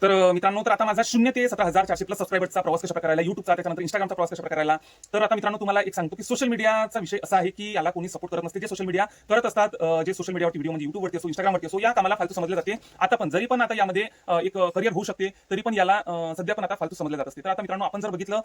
तर मित्रांनो, तर आता माझा 0 ते 17,400 प्लस सबस्क्रायबर्सचा प्रवास कशा प्रकारे करायला, युट्यूबचा त्याच्यानंतर इंस्टाग्रामचा प्रवास कशा प्रकारे करायला. तर आता मित्रांनो, तुम्हाला एक सांगतो की सोशल मीडियाचा विषय असा आहे की याला कोणी सपोर्ट करत नसते. जे सोशल मीडिया करत असतात, जे सोशल मीडियावरती व्हिडिओ म्हणजे युट्यूबवरती असो, इंस्टाग्रामवरती असो, या कामाला फालतू समजले जाते. आता पण जरी पण आता यामध्ये एक करिअर होऊ शकते, तरी पण याला सध्या पण आता फालतू समजले जात असते. तर आता मित्रांनो, आपण जर बघितलं,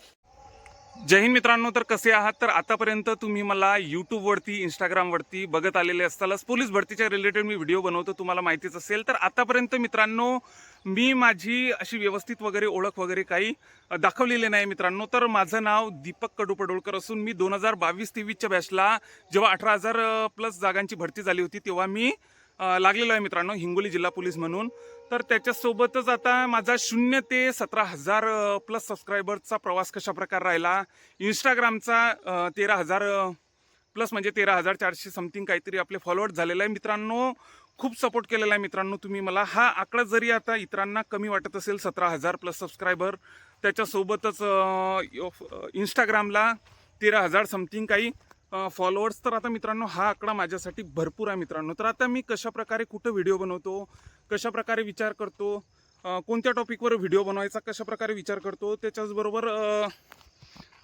जय हिंद मित्रांनो, तर कसे आहात. तर आतापर्यंत तुम्ही मला यूट्यूबवरती, इंस्टाग्रामवरती बघत आलेले असतालच. पोलीस भरतीच्या रिलेटेड मी व्हिडिओ बनवतो, तुम्हाला माहितीच असेल. तर आतापर्यंत मित्रांनो, मी माझी अशी व्यवस्थित वगैरे ओळख वगैरे काही दाखवलेली नाही मित्रांनो. तर माझं नाव दीपक कडू पडोळकर असून मी 2022-23च्या बॅचला जेव्हा 18,000 प्लस जागांची भरती झाली होती, तेव्हा मी लागलेलो आहे मित्रांनो, हिंगोली जिल्हा पोलीस म्हणून. तर त्याच्यासोबतच आता माझा 0 ते 17,000 प्लस सबस्क्रायबर्सचा प्रवास कशा प्रकारे राहिला. इंस्टाग्रामचा 13,000 प्लस म्हणजे 13,400 समथिंग काहीतरी आपले फॉलोअर्स झालेला आहे मित्रांनो. खूप सपोर्ट केलेला आहे मित्रांनो तुम्ही मला. हा आकडा जरी आता इतरांना कमी वाटत असेल, 17,000 प्लस सबस्क्रायबर, त्याच्यासोबतच इंस्टाग्रामला 13,000 समथिंग काही फॉलोअर्स. तर आता मित्रांनो, हा आकडा माझ्यासाठी भरपूर आहे मित्रांनो. तर आता मी कशा प्रकारे कुठं व्हिडिओ बनवतो, कशा प्रकारे विचार करतो, कोणत्या टॉपिकवर व्हिडिओ बनवायचा कशा प्रकारे विचार करतो, त्याच्याचबरोबर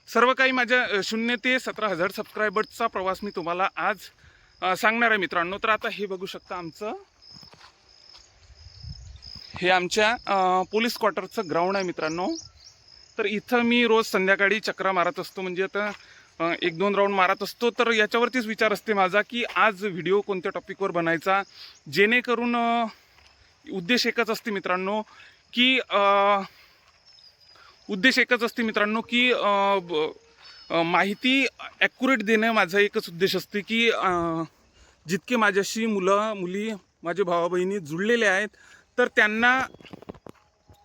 सर्व काही माझ्या 0 ते 17,000 सबस्क्रायबर्सचा प्रवास मी तुम्हाला आज सांगणार आहे मित्रांनो. तर आता हे बघू शकता, हे आमच्या पोलीस क्वार्टरचं ग्राउंड आहे मित्रांनो. तर इथं मी रोज संध्याकाळी चक्रा मारत असतो, म्हणजे आता 1-2 राऊंड मारत असतो. तर याच्यावरतीच विचार असते माझा की आज व्हिडिओ कोणत्या टॉपिकवर बनायचा, जेणेकरून उद्देश एकच असते मित्रांनो की माहिती ॲक्युरेट देणं माझा एकच उद्देश असते की जितके माझ्याशी मुलं मुली माझे भावा बहिणी जुळलेले आहेत, तर त्यांना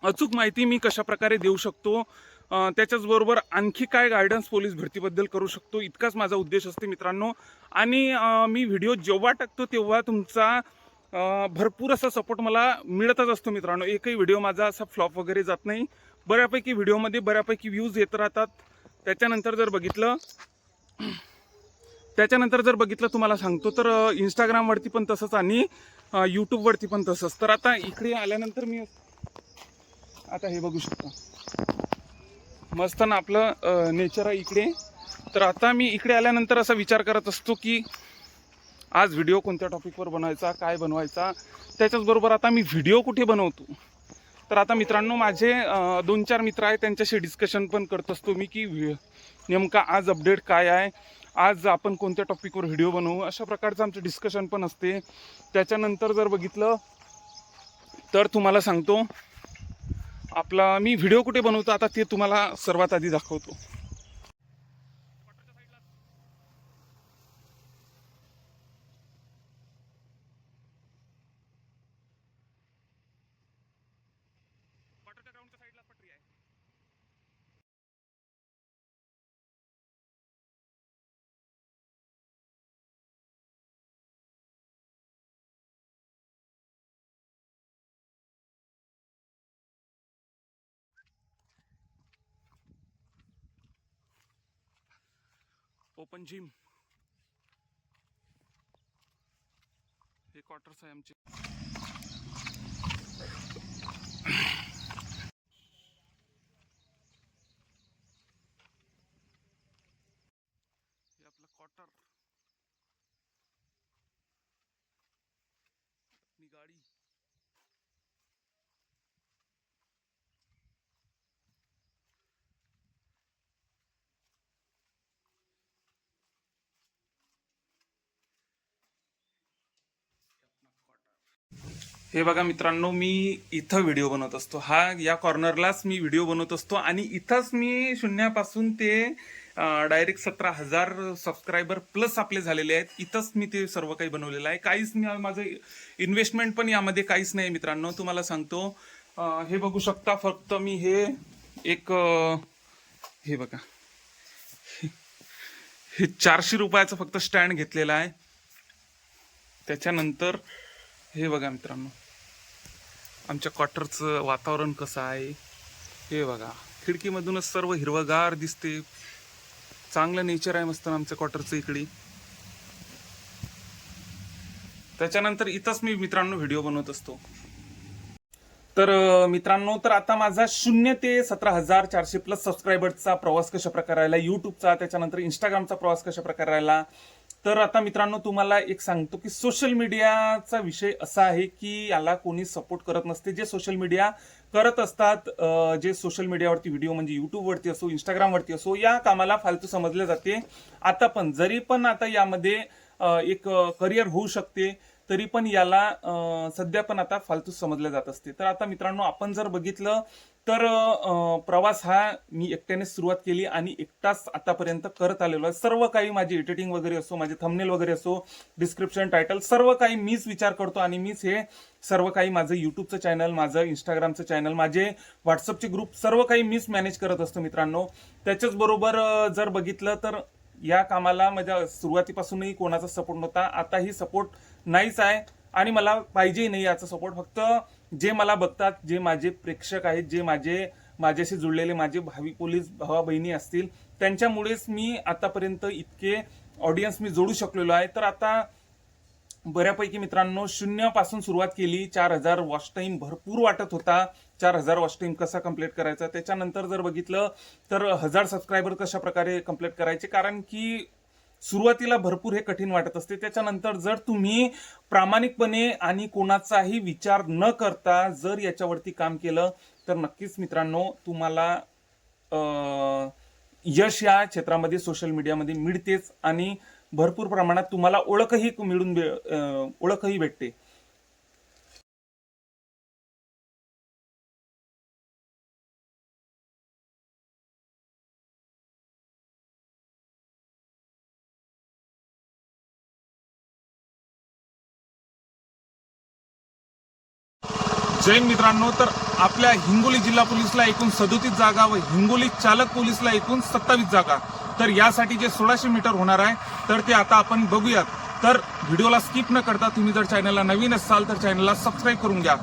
अचूक माहिती मी कशा प्रकारे देऊ शकतो, त्याच्याचबरोबर आणखी काय गायडन्स पोलीस भरतीबद्दल करू शकतो, इतकाच माझा उद्देश असते मित्रांनो. आणि मी व्हिडिओ जेव्हा टाकतो तेव्हा तुमचा भरपूर असा सपोर्ट मला मिळतच असतो मित्रांनो. एकही व्हिडिओ माझा असा फ्लॉप वगैरे जात नाही. बऱ्यापैकी व्हिडिओमध्ये बऱ्यापैकी व्ह्यूज येत राहतात. त्याच्यानंतर जर बघितलं तुम्हाला सांगतो, तर इंस्टाग्रामवरती पण तसंच आणि यूट्यूबवरती पण तसंच. तर आता इकडे आल्यानंतर मी आता हे बघू शकता, मस्त ना आपलं नेचर आहे इकडे. तर आता मी इकडे आल्यानंतर असा विचार करत असतो की आज व्हिडिओ कोणत्या टॉपिकवर बनवायचा, काय बनवायचा. त्याच्याचबरोबर आता मी व्हिडिओ कुठे बनवतो, तर आता मित्रांनो माझे 2-4 मित्र आहेत, त्यांच्याशी डिस्कशन पण करत असतो मी की नेमका आज अपडेट काय आहे, आज आपण कोणत्या टॉपिकवर व्हिडिओ बनवू, अशा प्रकारचं आमचं डिस्कशन पण असते. त्याच्यानंतर जर बघितलं तर तुम्हाला सांगतो, आपला मी व्हिडिओ कुठे बनवतो आता ते तुम्हाला सर्वात आधी दाखवतो. ओपन जिम, हे क्वार्टर्स आहे आमचे. हे आपलं क्वार्टर, मी गाडी. हे बघा मित्रांनो, मी इथं व्हिडिओ बनवत असतो. या कॉर्नरलाच मी व्हिडिओ बनवत असतो आणि इथंच मी शून्यापासून ते डायरेक्ट 17,000 सबस्क्रायबर प्लस आपले झालेले आहेत. इथंच मी ते सर्व काही बनवलेलं आहे. काहीच नाही, माझं इन्व्हेस्टमेंट पण यामध्ये काहीच नाही मित्रांनो. तुम्हाला सांगतो, हे बघू शकता, फक्त मी हे बघा, हे 400 रुपयाचं फक्त स्टँड घेतलेलं आहे. त्याच्यानंतर हे बघा मित्रांनो, आमच्या क्वार्टरचं वातावरण कसं आहे हे बघा. खिडकीमधूनच सर्व हिरवगार दिसते, चांगलं नेचर आहे मस्त आमच्या क्वार्टरचं इकडे. त्याच्यानंतर इथंच मी मित्रांनो व्हिडिओ बनवत असतो. तर मित्रांनो, तर आता माझा 0 ते 17,400 प्लस सबस्क्रायबर्सचा प्रवास कशा प्रकारे राहिला, युट्यूबचा, त्याच्यानंतर इंस्टाग्रामचा प्रवास कशा प्रकारे राहिला. तर आता मित्रांनो, तुम्हाला एक सांगतो की सोशल मीडियाचा विषय असा आहे की याला कोणी सपोर्ट करत नसते. जे सोशल मीडिया करत असतात, जे सोशल मीडियावरती व्हिडिओ म्हणजे युट्यूबवरती असो, इंस्टाग्रामवरती असो, या कामाला फालतू समजले जाते. आता पण जरी पण आता यामध्ये एक करिअर होऊ शकते, तरी पण याला सध्या पण आता फालतू समजले जात असते. तर आता मित्रांनो, आपण जर बघितलं तर प्रवास हा मी एकट्याने सुरुवात केली आणि एकटाच आतापर्यंत करत आलेलो आहे. सर्व काही माझी एडिटिंग वगैरे असो, माझे थंबनेल वगैरे असो, डिस्क्रिप्शन, टायटल, सर्व काही मीच विचार करतो आणि मीच हे सर्व काही माझं युट्यूबचं चॅनल, माझं इंस्टाग्रामचं चॅनल, माझे व्हॉट्सअपचे ग्रुप, सर्व काही मीच मॅनेज करत असतो मित्रांनो. त्याच्याच बरोबर जर बघितलं तर या कामाला माझ्या सुरुवातीपासूनही कोणाचा सपोर्ट नव्हता, आताही सपोर्ट नाहीच आहे आणि मला पाहिजेही नाही याचा सपोर्ट. फक्त जे मला बघतात, जे माझे प्रेक्षक आहेत, जे माझ्याशी जुळलेले माझे भावी पोलीस भावा बहिणी असतील, त्यांच्यामुळेच मी आतापर्यंत इतके ऑडियन्स मी जोडू शकलेलो आहे. तर आता बऱ्यापैकी मित्रांनो, 0 पासून सुरुवात केली. 4,000 वॉच टाइम भरपूर वाटत होता. 4,000 वॉच टाइम कसा कंप्लीट करायचा, त्याच्यानंतर जर बघितलं तर 1,000 सबस्क्रायबर कशा प्रकारे कंप्लीट करायचे, कारण की सुरुवातीला भरपूर हे कठीण वाटत असते. त्याच्यानंतर जर तुम्ही प्रामाणिकपणे आणि कोणाचाही विचार न करता जर याच्यावरती काम केलं तर नक्कीच मित्रांनो तुम्हाला यश या क्षेत्रामध्ये सोशल मीडियामध्ये मिळतेच आणि भरपूर प्रमाणात तुम्हाला ओळखही भेटते. जय हिंद मित्रांनो, तर आपल्या हिंगोली जिल्हा पोलीसला एकूण 37 जागा व हिंगोली चालक पोलीसला एकूण 27 जागा. तर यासाठी जे 1600 मीटर होणार आहे तर ते आता आपण बघूयात. तर व्हिडिओला स्किप न करता तुम्ही जर चॅनलला नवीन असाल तर चॅनलला सबस्क्राईब करून घ्या